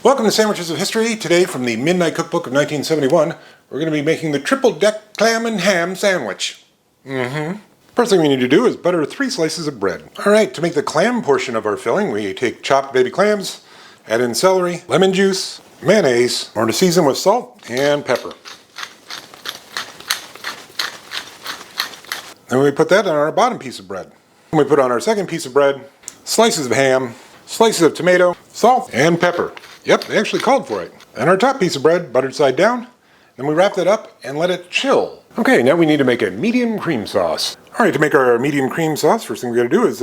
Welcome to Sandwiches of History. Today from the Midnight Cookbook of 1971, we're going to be making the triple-deck clam and ham sandwich. First thing we need to do is butter 3 slices of bread. Alright, to make the clam portion of our filling, we take chopped baby clams, add in celery, lemon juice, mayonnaise, or to season with salt and pepper. Then we put that on our bottom piece of bread. Then we put on our second piece of bread, slices of ham, slices of tomato, salt, and pepper. Yep, they actually called for it. And our top piece of bread, buttered side down. Then we wrap that up and let it chill. Okay, now we need to make a medium cream sauce. Alright, to make our medium cream sauce, first thing we gotta do is,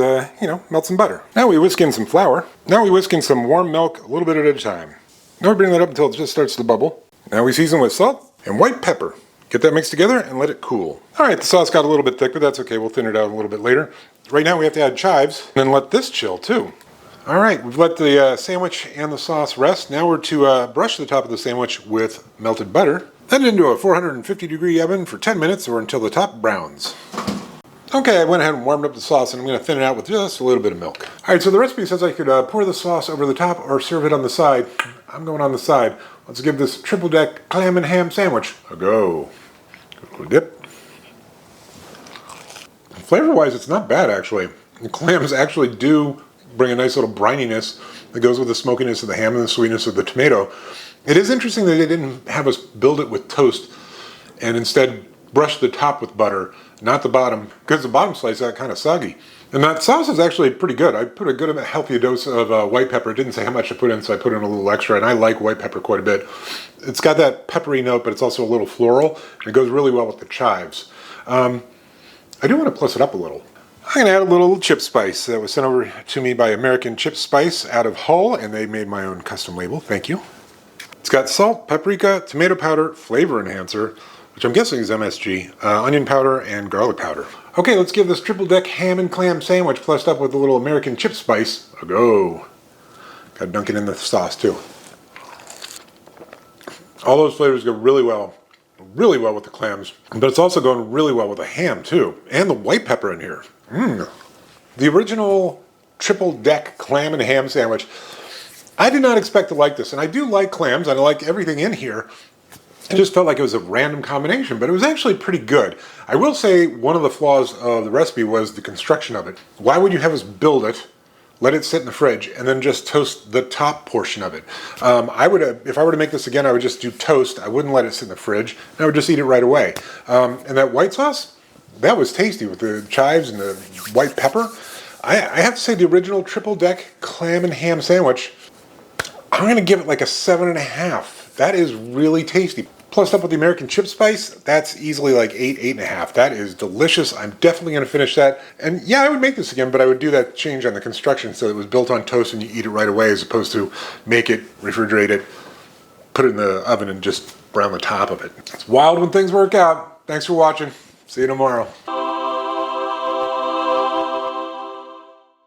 melt some butter. Now we whisk in some flour. Now we whisk in some warm milk a little bit at a time. Now we bring that up until it just starts to bubble. Now we season with salt and white pepper. Get that mixed together and let it cool. Alright, the sauce got a little bit thick, but that's okay. We'll thin it out a little bit later. Right now we have to add chives and then let this chill too. Alright, we've let the sandwich and the sauce rest. Now we're to brush the top of the sandwich with melted butter. Then into a 450-degree oven for 10 minutes or until the top browns. Okay, I went ahead and warmed up the sauce and I'm going to thin it out with just a little bit of milk. Alright, so the recipe says I could pour the sauce over the top or serve it on the side. I'm going on the side. Let's give this triple-deck clam and ham sandwich a go. Good dip. Flavor-wise, it's not bad actually. The clams actually do bring a nice little brininess that goes with the smokiness of the ham and the sweetness of the tomato. It is interesting that they didn't have us build it with toast and instead brush the top with butter, not the bottom, because the bottom slice got kind of soggy. And that sauce is actually pretty good. I put a good healthy dose of white pepper. It didn't say how much to put in, so I put in a little extra, and I like white pepper quite a bit. It's got that peppery note, but it's also a little floral, and it goes really well with the chives. I do want to plus it up a little. I'm going to add a little chip spice that was sent over to me by American Chip Spice out of Hull, and they made my own custom label. Thank you. It's got salt, paprika, tomato powder, flavor enhancer, which I'm guessing is MSG, onion powder, and garlic powder. Okay, let's give this triple-deck ham and clam sandwich plussed up with a little American Chip Spice a go. Got to dunk it in the sauce too. All those flavors go really well with the clams, but it's also going really well with the ham too, and the white pepper in here. The original triple-deck clam and ham sandwich. I did not expect to like this, and I do like clams, and I like everything in here. I just felt like it was a random combination, but it was actually pretty good. I will say one of the flaws of the recipe was the construction of it. Why would you have us build it, let it sit in the fridge, and then just toast the top portion of it? If I were to make this again, I would just do toast. I wouldn't let it sit in the fridge, and I would just eat it right away. And that white sauce, that was tasty with the chives and the white pepper. I have to say the original triple-deck clam and ham sandwich, I'm going to give it like a 7.5. That is really tasty. Plus up with the American Chip Spice, that's easily like 8, 8.5. That is delicious. I'm definitely going to finish that. And yeah, I would make this again, but I would do that change on the construction so it was built on toast and you eat it right away as opposed to make it, refrigerate it, put it in the oven and just brown the top of it. It's wild when things work out. Thanks for watching. See you tomorrow.